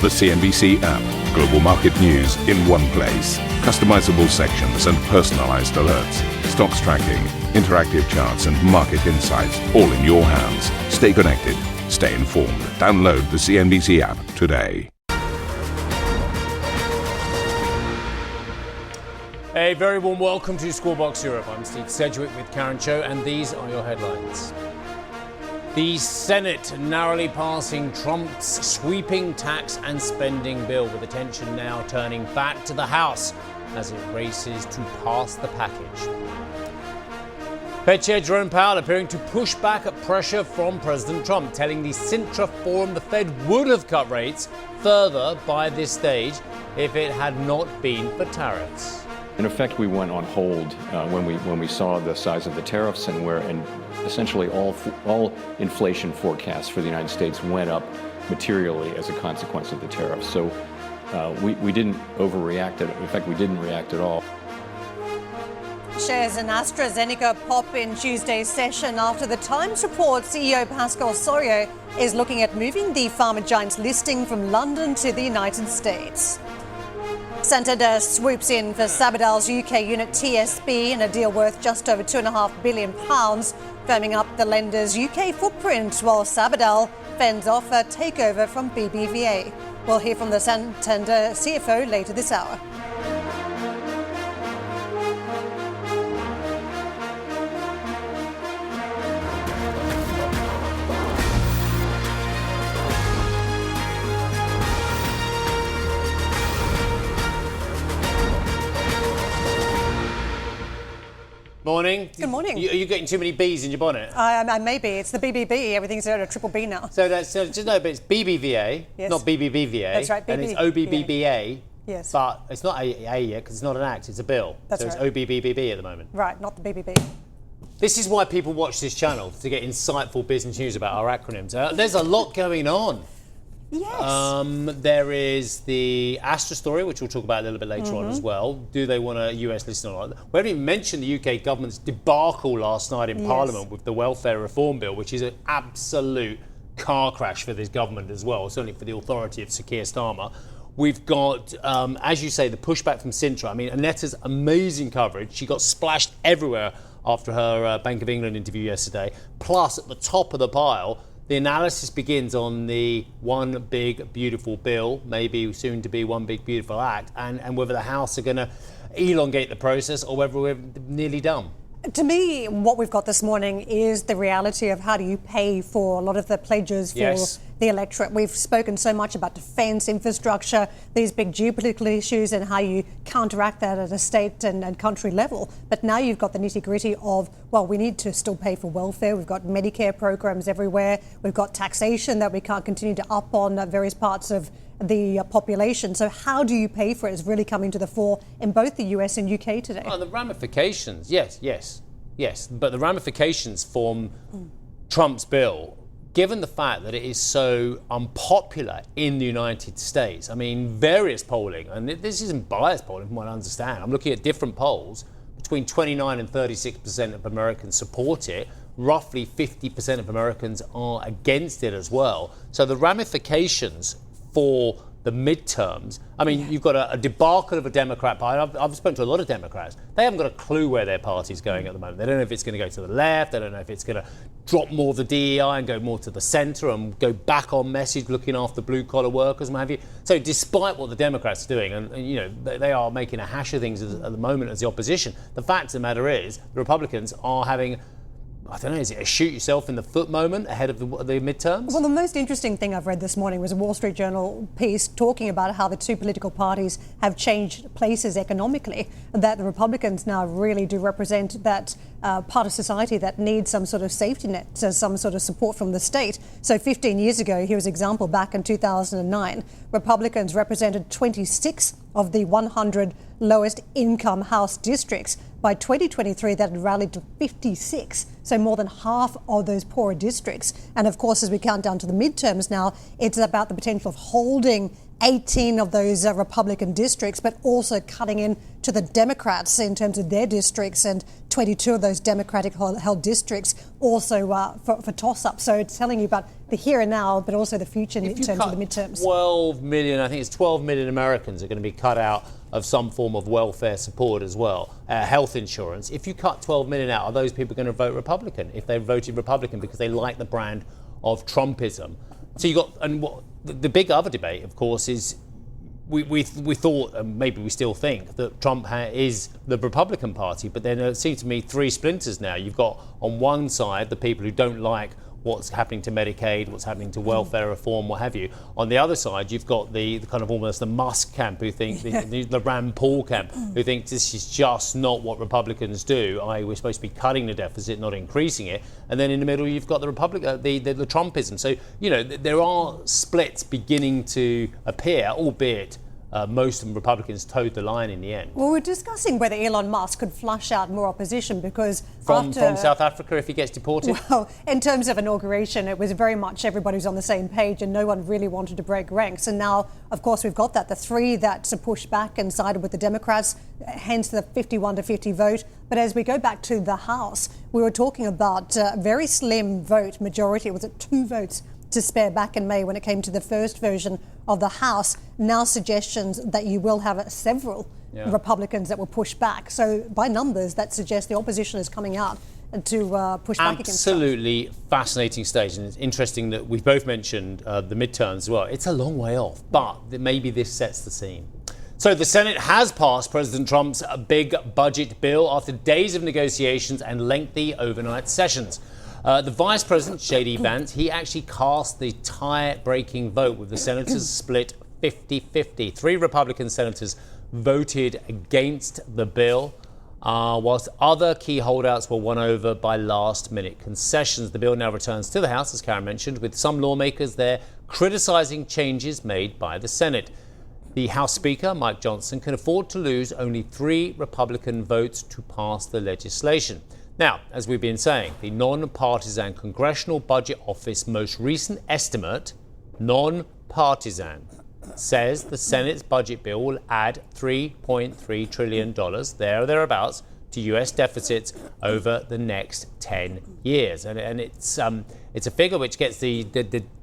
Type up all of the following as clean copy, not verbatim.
The CNBC app. Global market news in one place. Customizable sections and personalized alerts. Stocks tracking, interactive charts and market insights all in your hands. Stay connected. Stay informed. Download the CNBC app today. A very warm welcome to Scorebox Europe. I'm Steve Sedgwick with Karen Cho, and these are your headlines. The Senate narrowly passing Trump's sweeping tax and spending bill, with attention now turning back to the House as it races to pass the package. Fed Chair Jerome Powell appearing to push back at pressure from President Trump, telling the Sintra forum the Fed would have cut rates further by this stage if it had not been for tariffs. In effect, we went on hold when we saw the size of the tariffs and essentially all inflation forecasts for the United States went up materially as a consequence of the tariffs. So we didn't overreact. In fact, we didn't react at all. Shares in AstraZeneca pop in Tuesday's session after the Times reports CEO Pascal Soriot is looking at moving the pharma giant's listing from London to the United States. Santander swoops in for Sabadell's UK unit TSB in a deal worth just over £2.5 billion, firming up the lender's UK footprint, while Sabadell fends off a takeover from BBVA. We'll hear from the Santander CFO later this hour. Morning. Good morning. Are you getting too many B's in your bonnet? I may be. It's the BBB. Everything's at a triple B now. So just know, but it's BBVA, yes. Not BBVA. That's right. And it's OBBBA. Yes. But it's not A yet because it's not an act. It's a bill. That's so right. It's OBBBB at the moment. Right, not the BBB. This is why people watch this channel, to get insightful business news about our acronyms. There's a lot going on. Yes. There is the Astra story, which we'll talk about a little bit later on as well. Do they want a US listing or not? We haven't even mentioned the UK government's debacle last night in Parliament with the welfare reform bill, which is an absolute car crash for this government as well, certainly for the authority of Sir Keir Starmer. We've got, as you say, the pushback from Sintra. I mean, Annetta's amazing coverage. She got splashed everywhere after her Bank of England interview yesterday. Plus, at the top of the pile, the analysis begins on the one big beautiful bill, maybe soon to be one big beautiful act, and whether the House are going to elongate the process or whether we're nearly done. To me, what we've got this morning is the reality of how do you pay for a lot of the pledges for the electorate. We've spoken so much about defence, infrastructure, these big geopolitical issues and how you counteract that at a state and country level. But now you've got the nitty-gritty of, well, we need to still pay for welfare. We've got Medicare programs everywhere. We've got taxation that we can't continue to up on various parts of the population. So how do you pay for it is really coming to the fore in both the US and UK today. Oh, the ramifications, yes. But the ramifications from Trump's bill, given the fact that it is so unpopular in the United States, I mean, various polling, and this isn't biased polling from what I understand, I'm looking at different polls, between 29 and 36% of Americans support it. Roughly 50% of Americans are against it as well. So the ramifications for the midterms, I mean, you've got a debacle of a Democrat party. I've spoken to a lot of Democrats. They haven't got a clue where their party's going at the moment. They don't know if it's going to go to the left. They don't know if it's going to drop more of the DEI and go more to the centre and go back on message looking after blue-collar workers and what have you. So despite what the Democrats are doing, and you know, they are making a hash of things at the moment as the opposition, the fact of the matter is the Republicans are having, I don't know, is it a shoot yourself in the foot moment ahead of the midterms? Well, the most interesting thing I've read this morning was a Wall Street Journal piece talking about how the two political parties have changed places economically, that the Republicans now really do represent that part of society that needs some sort of safety net, some sort of support from the state. So 15 years ago, here's an example, back in 2009, Republicans represented 26 of the 100 lowest income House districts. By 2023, that had rallied to 56, so more than half of those poorer districts. And of course, as we count down to the midterms now, it's about the potential of holding 18 of those Republican districts, but also cutting in to the Democrats in terms of their districts, and 22 of those Democratic-held districts also for toss-up. So it's telling you about the here and now, but also the future in terms of the midterms. 12 million, I think it's 12 million Americans are going to be cut out of some form of welfare support as well, health insurance. If you cut 12 million out, are those people going to vote Republican if they voted Republican because they like the brand of Trumpism? So you got, and what the big other debate, of course, is we thought, and maybe we still think, that Trump is the Republican Party, but then it seems to me three splinters now. You've got on one side the people who don't like what's happening to Medicaid, what's happening to welfare reform, what have you. On the other side, you've got the kind of almost the Musk camp who think, the Rand Paul camp, who think this is just not what Republicans do, i.e. we're supposed to be cutting the deficit, not increasing it. And then in the middle, you've got the the Trumpism. So, you know, there are splits beginning to appear, albeit most Republicans towed the line in the end. Well, we're discussing whether Elon Musk could flush out more opposition because from South Africa if he gets deported? Well, in terms of inauguration, it was very much everybody was on the same page and no one really wanted to break ranks. And now, of course, we've got the three that pushed back and sided with the Democrats, hence the 51-50 vote. But as we go back to the House, we were talking about a very slim vote majority. Was it 2 votes to spare back in May when it came to the first version of the House? Now suggestions that you will have several Republicans that will push back. So by numbers, that suggests the opposition is coming out to push back against Trump. Absolutely fascinating stage. And it's interesting that we've both mentioned the midterms as well. It's a long way off, but maybe this sets the scene. So the Senate has passed President Trump's big budget bill after days of negotiations and lengthy overnight sessions. The Vice President, J.D. Vance, he actually cast the tie-breaking vote with the senators split 50-50. 3 Republican senators voted against the bill, whilst other key holdouts were won over by last-minute concessions. The bill now returns to the House, as Karen mentioned, with some lawmakers there criticising changes made by the Senate. The House Speaker, Mike Johnson, can afford to lose only 3 Republican votes to pass the legislation. Now, as we've been saying, the non-partisan Congressional Budget Office most recent estimate, non-partisan, says the Senate's budget bill will add $3.3 trillion, there or thereabouts, to U.S. deficits over the next 10 years. And it's a figure which gets the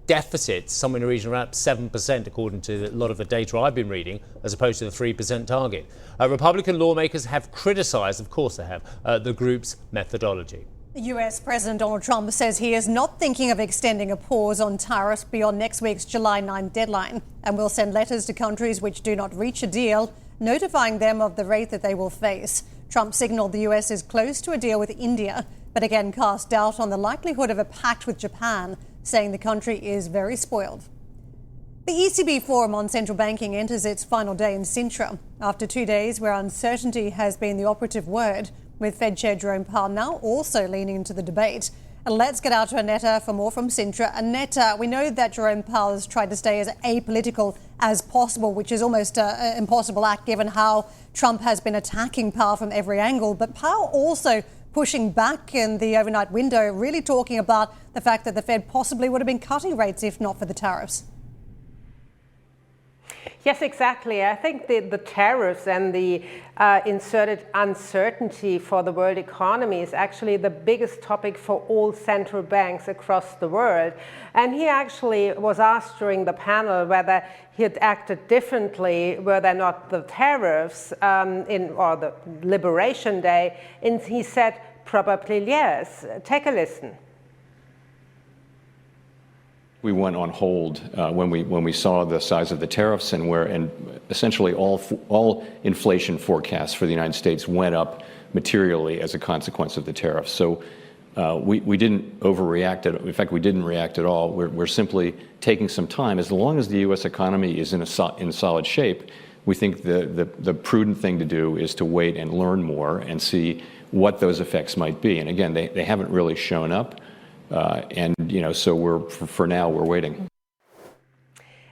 deficit somewhere in the region around 7%, according to a lot of the data I've been reading, as opposed to the 3% target. Republican lawmakers have criticised, of course they have, the group's methodology. US President Donald Trump says he is not thinking of extending a pause on tariffs beyond next week's July 9 deadline and will send letters to countries which do not reach a deal, notifying them of the rate that they will face. Trump signalled the US is close to a deal with India, but again cast doubt on the likelihood of a pact with Japan, saying the country is very spoiled. The ECB forum on central banking enters its final day in Sintra after 2 days where uncertainty has been the operative word, with Fed Chair Jerome Powell now also leaning into the debate. And let's get out to Annetta for more from Sintra. Annetta, we know that Jerome Powell has tried to stay as apolitical as possible, which is almost an impossible act given how Trump has been attacking Powell from every angle. But Powell also pushing back in the overnight window, really talking about the fact that the Fed possibly would have been cutting rates if not for the tariffs. Yes, exactly. I think the tariffs and the inserted uncertainty for the world economy is actually the biggest topic for all central banks across the world. And he actually was asked during the panel whether he had acted differently were there not the tariffs or the Liberation Day. And he said probably yes. Take a listen. We went on hold when we saw the size of the tariffs and essentially all inflation forecasts for the United States went up materially as a consequence of the tariffs. So we didn't overreact. In fact, we didn't react at all. We're simply taking some time. As long as the U.S. economy is in solid shape, we think the prudent thing to do is to wait and learn more and see what those effects might be. And again, they haven't really shown up. So for now, we're waiting.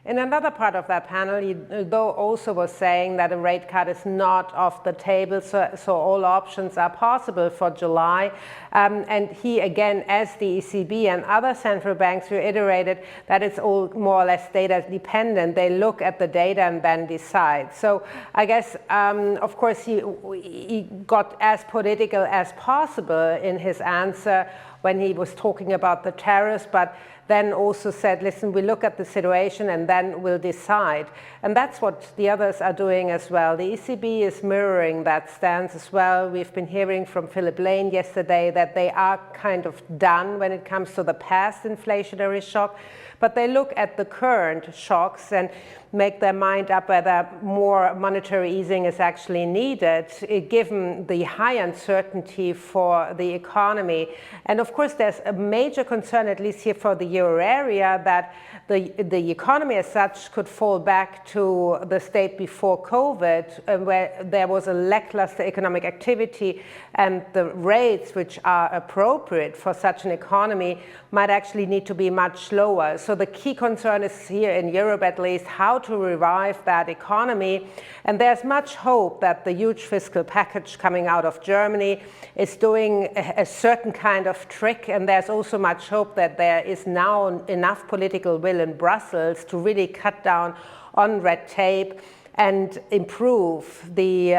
In another part of that panel, he though also was saying that a rate cut is not off the table, so all options are possible for July. And he, again, as the ECB and other central banks, reiterated that it's all more or less data dependent. They look at the data and then decide. So I guess, of course, he got as political as possible in his answer when he was talking about the tariffs, but then also said, listen, we look at the situation and then we'll decide. And that's what the others are doing as well. The ECB is mirroring that stance as well. We've been hearing from Philip Lane yesterday that they are kind of done when it comes to the past inflationary shock, but they look at the current shocks and make their mind up whether more monetary easing is actually needed, given the high uncertainty for the economy. And of course, there's a major concern, at least here for the euro area, that the economy as such could fall back to the state before COVID, where there was a lackluster economic activity, and the rates which are appropriate for such an economy might actually need to be much lower. So the key concern is here in Europe, at least, how to revive that economy. And there's much hope that the huge fiscal package coming out of Germany is doing a certain kind of trick. And there's also much hope that there is now enough political will in Brussels to really cut down on red tape and improve the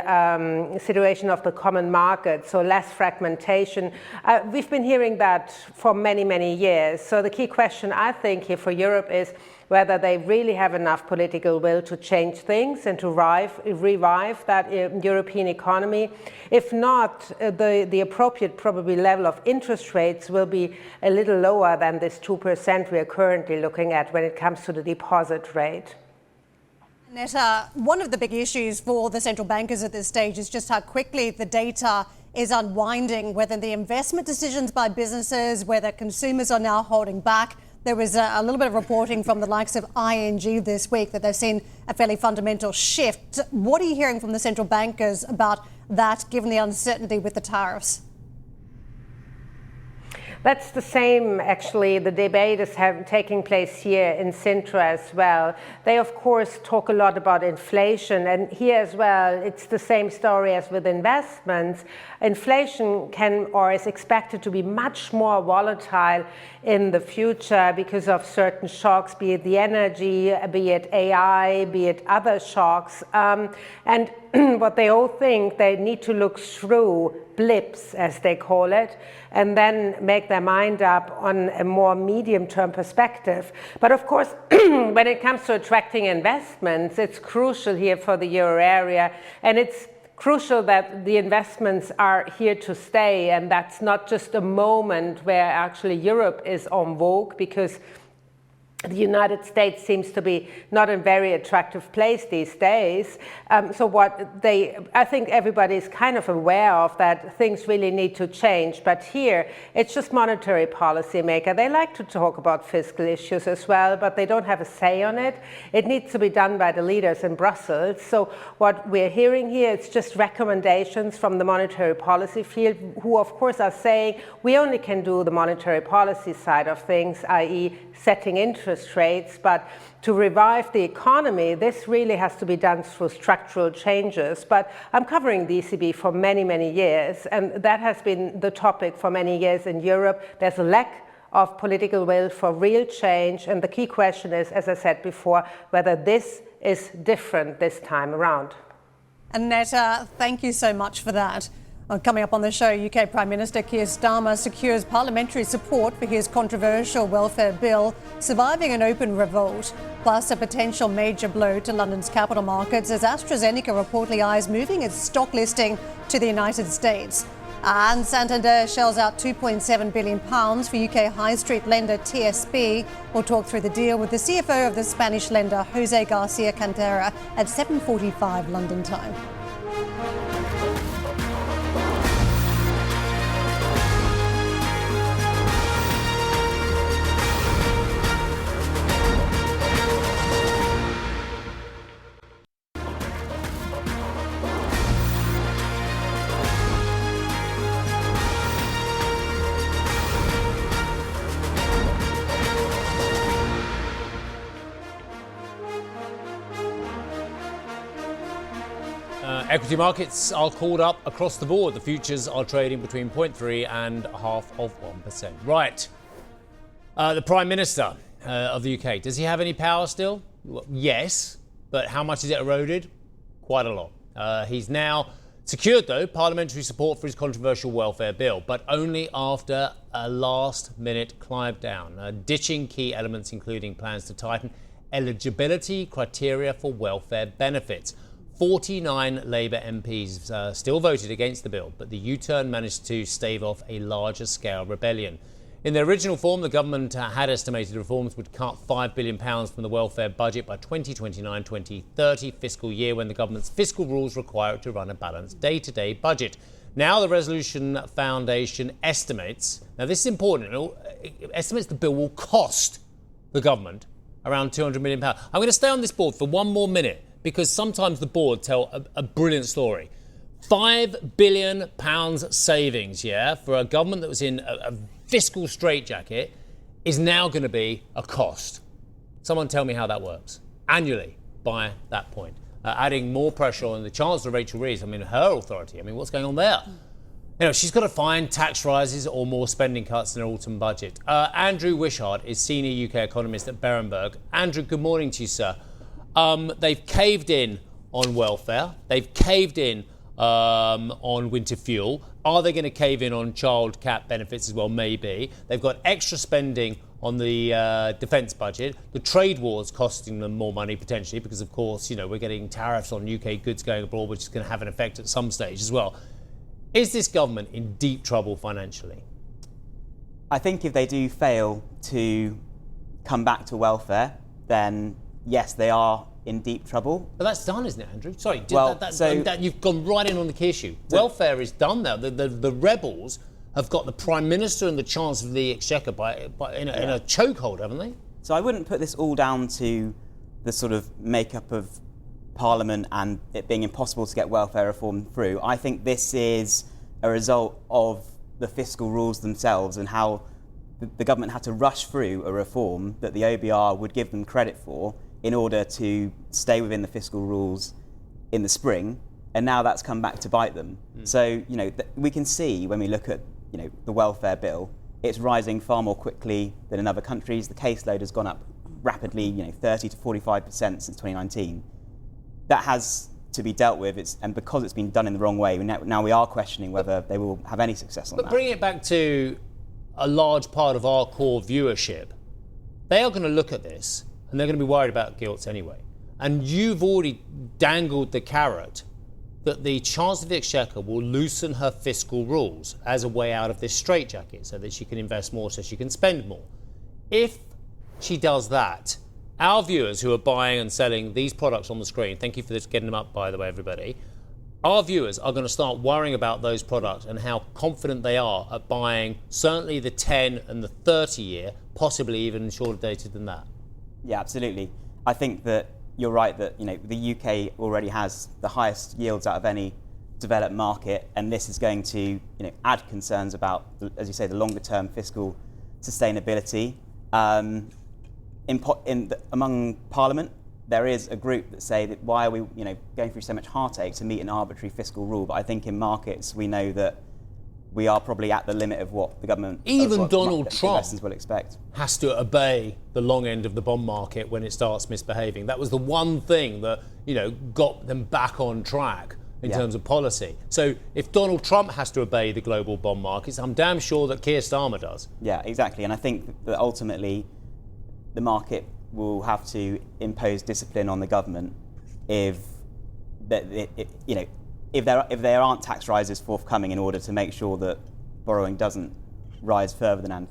situation of the common market, so less fragmentation. We've been hearing that for many, many years. So the key question, I think, here for Europe is whether they really have enough political will to change things and to revive that European economy. If not, the appropriate probably level of interest rates will be a little lower than this 2% we are currently looking at when it comes to the deposit rate. Netta, one of the big issues for the central bankers at this stage is just how quickly the data is unwinding, whether the investment decisions by businesses, whether consumers are now holding back. There was a little bit of reporting from the likes of ING this week that they've seen a fairly fundamental shift. What are you hearing from the central bankers about that, given the uncertainty with the tariffs? That's the same, actually. The debate is taking place here in Sintra as well. They, of course, talk a lot about inflation. And here as well, it's the same story as with investments. Inflation can or is expected to be much more volatile in the future because of certain shocks, be it the energy, be it AI, be it other shocks. And what they all think, they need to look through blips, as they call it, and then make their mind up on a more medium-term perspective. But of course, when it comes to attracting investments, it's crucial here for the euro area, and it's crucial that the investments are here to stay, and that's not just a moment where actually Europe is en vogue, because the United States seems to be not a very attractive place these days. So I think everybody is kind of aware of that things really need to change. But here, it's just monetary policy maker. They like to talk about fiscal issues as well, but they don't have a say on it. It needs to be done by the leaders in Brussels. So what we're hearing here, it's just recommendations from the monetary policy field, who of course are saying we only can do the monetary policy side of things, i.e. setting interest rates, but to revive the economy, this really has to be done through structural changes. But I'm covering the ECB for many, many years, and that has been the topic for many years in Europe. There's a lack of political will for real change, and the key question is, as I said before, whether this is different this time around. Annetta, thank you so much for that. Coming up on the show, UK Prime Minister Keir Starmer secures parliamentary support for his controversial welfare bill, surviving an open revolt, plus a potential major blow to London's capital markets as AstraZeneca reportedly eyes moving its stock listing to the United States. And Santander shells out £2.7 billion for UK high street lender TSB. We'll talk through the deal with the CFO of the Spanish lender, Jose Garcia Cantera, at 7:45 London time. Equity markets are called up across the board. The futures are trading between 0.3 and 0.5%. Right. The Prime Minister of the UK, does he have any power still? Well, yes, but how much is it eroded? Quite a lot. He's now secured, though, parliamentary support for his controversial welfare bill, but only after a last-minute climb down, ditching key elements including plans to tighten eligibility criteria for welfare benefits. 49 Labour MPs still voted against the bill, but the U-turn managed to stave off a larger-scale rebellion. In their original form, the government had estimated reforms would cut £5 billion from the welfare budget by 2029-2030 fiscal year, when the government's fiscal rules require it to run a balanced day-to-day budget. Now the Resolution Foundation estimates, now this is important, it estimates the bill will cost the government around £200 million. I'm going to stay on this board for one more minute, because sometimes the board tell a brilliant story. £5 billion savings, for a government that was in a fiscal straitjacket is now going to be a cost. Someone tell me how that works. Annually, by that point. Adding more pressure on the Chancellor, Rachel Reeves, her authority. What's going on there? She's got to find tax rises or more spending cuts in her autumn budget. Andrew Wishart is senior UK economist at Berenberg. Andrew, good morning to you, sir. They've caved in on welfare. They've caved in on winter fuel. Are they going to cave in on child cap benefits as well? Maybe. They've got extra spending on the defence budget. The trade war's costing them more money potentially because, of course, we're getting tariffs on UK goods going abroad, which is going to have an effect at some stage as well. Is this government in deep trouble financially? I think if they do fail to come back to welfare, then yes, they are in deep trouble. But that's done, isn't it, Andrew? Sorry, you've gone right in on the key issue. Welfare is done now. The rebels have got the Prime Minister and the Chancellor of the Exchequer in a chokehold, haven't they? So I wouldn't put this all down to the sort of makeup of Parliament and it being impossible to get welfare reform through. I think this is a result of the fiscal rules themselves and how the government had to rush through a reform that the OBR would give them credit for in order to stay within the fiscal rules in the spring, and now that's come back to bite them. So, we can see when we look at, the welfare bill, it's rising far more quickly than in other countries. The caseload has gone up rapidly, 30 to 45% since 2019. That has to be dealt with, and because it's been done in the wrong way, now we are questioning whether they will have any success on that. But bringing it back to a large part of our core viewership, they are going to look at this and they're going to be worried about gilts anyway. And you've already dangled the carrot that the Chancellor of the Exchequer will loosen her fiscal rules as a way out of this straitjacket so that she can invest more, so she can spend more. If she does that, our viewers who are buying and selling these products on the screen, thank you for getting them up, by the way, everybody, our viewers are going to start worrying about those products and how confident they are at buying certainly the 10 and the 30 year, possibly even shorter dated than that. Yeah, absolutely. I think that you're right that the UK already has the highest yields out of any developed market, and this is going to add concerns about, as you say, the longer term fiscal sustainability. Among Parliament, there is a group that say that why are we going through so much heartache to meet an arbitrary fiscal rule? But I think in markets we know that we are probably at the limit of what the government, even Donald Trump, will expect. Has to obey the long end of the bond market when it starts misbehaving. That was the one thing that got them back on track in terms of policy. So if Donald Trump has to obey the global bond markets, I'm damn sure that Keir Starmer does. Yeah, exactly. And I think that ultimately the market will have to impose discipline on the government if there aren't tax rises forthcoming in order to make sure that borrowing doesn't rise further than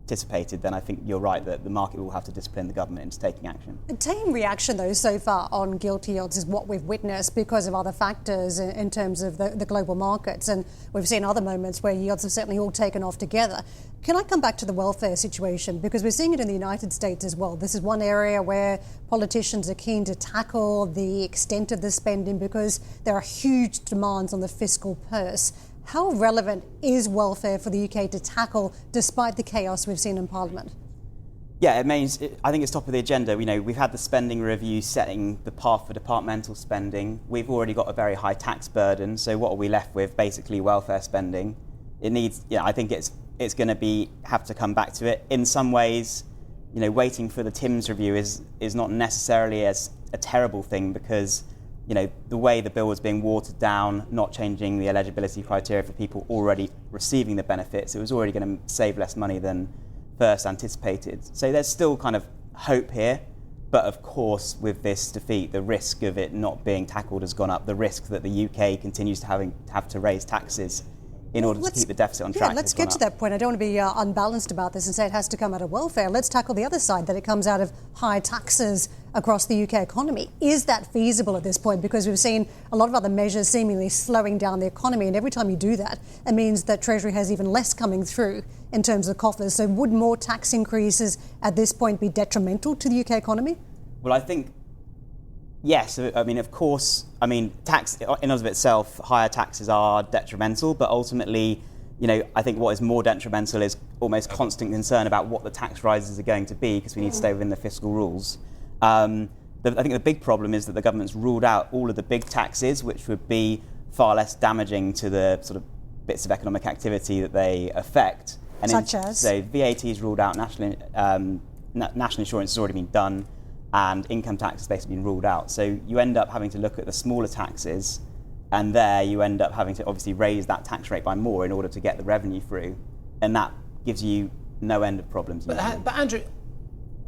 anticipated, then I think you're right that the market will have to discipline the government into taking action. A tame reaction, though, so far on gilt yields is what we've witnessed because of other factors in terms of the global markets. And we've seen other moments where yields have certainly all taken off together. Can I come back to the welfare situation? Because we're seeing it in the United States as well. This is one area where politicians are keen to tackle the extent of the spending because there are huge demands on the fiscal purse. How relevant is welfare for the UK to tackle despite the chaos we've seen in Parliament? Yeah, I think it's top of the agenda. We've had the spending review setting the path for departmental spending. We've already got a very high tax burden, so what are we left with? Basically welfare spending. It needs, I think it's going to have to come back to it. In some ways, waiting for the Timms review is not necessarily as a terrible thing, because the way the bill was being watered down, not changing the eligibility criteria for people already receiving the benefits, it was already going to save less money than first anticipated. So there's still kind of hope here, but of course with this defeat, the risk of it not being tackled has gone up. The risk that the UK continues to have to raise taxes in order to keep the deficit on track. Yeah, let's get to that point. I don't want to be unbalanced about this and say it has to come out of welfare. Let's tackle the other side, that it comes out of high taxes across the UK economy. Is that feasible at this point? Because we've seen a lot of other measures seemingly slowing down the economy, and every time you do that, it means that Treasury has even less coming through in terms of coffers. So would more tax increases at this point be detrimental to the UK economy? Well, I think yes. I mean, of course, tax in and of itself, higher taxes are detrimental, but ultimately, I think what is more detrimental is almost constant concern about what the tax rises are going to be, because we need to stay within the fiscal rules. I think the big problem is that the government's ruled out all of the big taxes, which would be far less damaging to the sort of bits of economic activity that they affect. Such as? So VAT is ruled out, national insurance has already been done, and income tax has basically been ruled out. So you end up having to look at the smaller taxes, and there you end up having to obviously raise that tax rate by more in order to get the revenue through, and that gives you no end of problems. But Andrew,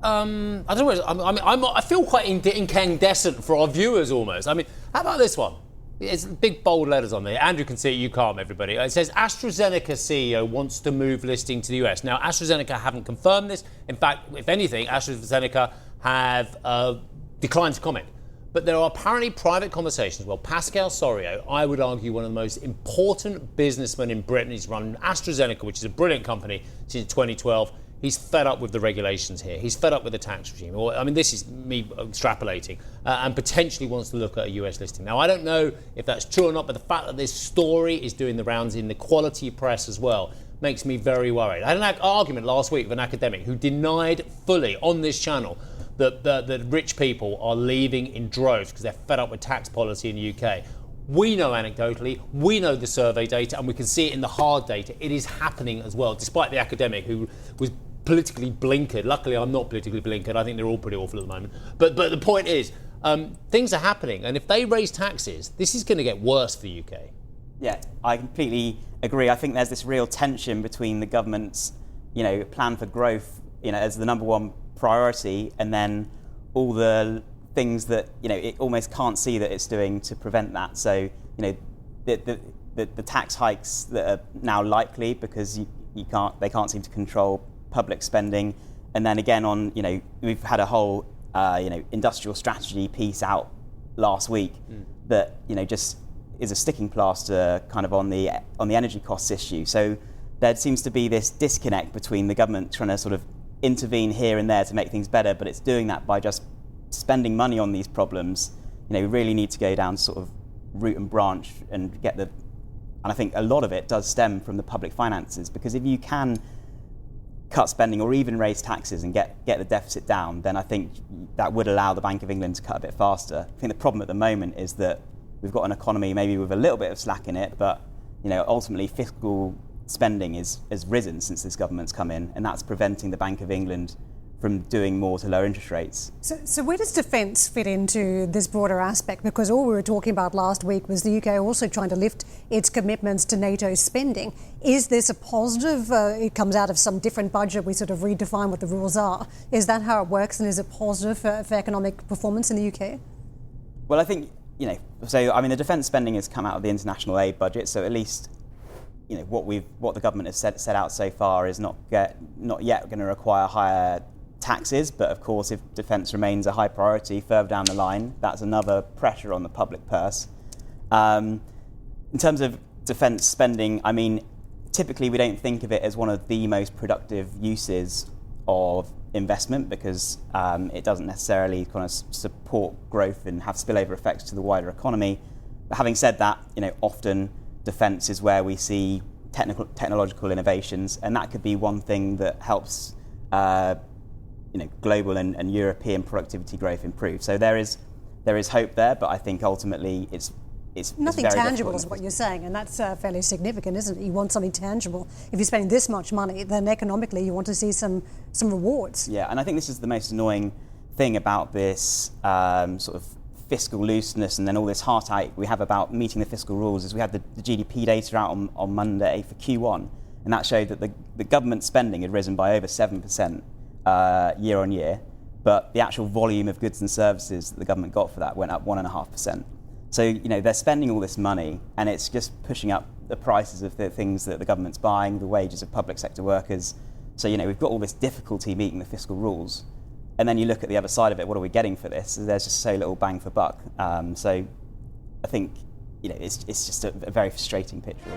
I don't know. I feel quite incandescent for our viewers almost. How about this one? It's big bold letters on there. Andrew can see it, you can't, everybody. It says AstraZeneca CEO wants to move listing to the US. Now, AstraZeneca haven't confirmed this. In fact, if anything, AstraZeneca have declined to comment. But there are apparently private conversations. Well, Pascal Soriot, I would argue one of the most important businessmen in Britain. He's run AstraZeneca, which is a brilliant company, since 2012. He's fed up with the regulations here. He's fed up with the tax regime. This is me extrapolating, and potentially wants to look at a US listing. Now, I don't know if that's true or not, but the fact that this story is doing the rounds in the quality press as well makes me very worried. I had an argument last week with an academic who denied fully on this channel that rich people are leaving in droves because they're fed up with tax policy in the UK. We know anecdotally, we know the survey data, and we can see it in the hard data. It is happening as well, despite the academic who was politically blinkered. Luckily, I'm not politically blinkered. I think they're all pretty awful at the moment. But the point is, things are happening, and if they raise taxes, this is going to get worse for the UK. Yeah, I completely agree. I think there's this real tension between the government's, plan for growth, as the number one priority, and then all the things that it almost can't see that it's doing to prevent that. So the tax hikes that are now likely because they can't seem to control public spending, and then again on we've had a whole industrial strategy piece out last week that just is a sticking plaster kind of on the energy costs issue. So there seems to be this disconnect between the government trying to sort of intervene here and there to make things better, but it's doing that by just spending money on these problems. We really need to go down sort of root and branch and get and I think a lot of it does stem from the public finances, because if you can cut spending or even raise taxes and get the deficit down, then I think that would allow the Bank of England to cut a bit faster. I think the problem at the moment is that we've got an economy maybe with a little bit of slack in it, but ultimately fiscal spending has risen since this government's come in, and that's preventing the Bank of England from doing more to lower interest rates. So where does defence fit into this broader aspect? Because all we were talking about last week was the UK also trying to lift its commitments to NATO spending. Is this a positive? It comes out of some different budget. We sort of redefine what the rules are. Is that how it works, and is it positive for economic performance in the UK? Well, I think, the defence spending has come out of the international aid budget, so at least what the government has set out so far is not yet going to require higher taxes, but of course if defence remains a high priority further down the line, that's another pressure on the public purse. In terms of defence spending, typically we don't think of it as one of the most productive uses of investment, because it doesn't necessarily kind of support growth and have spillover effects to the wider economy. But having said that, often defence is where we see technological innovations, and that could be one thing that helps global and European productivity growth improve. So there is hope there, but I think ultimately it's nothing very tangible is what you're saying, and that's fairly significant, isn't it? You want something tangible. If you're spending this much money, then economically you want to see some rewards. Yeah, and I think this is the most annoying thing about this sort of fiscal looseness and then all this heartache we have about meeting the fiscal rules is we had the GDP data out on Monday for Q1, and that showed that the government spending had risen by over 7% year on year, but the actual volume of goods and services that the government got for that went up 1.5%. So, they're spending all this money and it's just pushing up the prices of the things that the government's buying, the wages of public sector workers. So, we've got all this difficulty meeting the fiscal rules. And then you look at the other side of it, what are we getting for this? There's just so little bang for buck. So I think, it's just a very frustrating picture.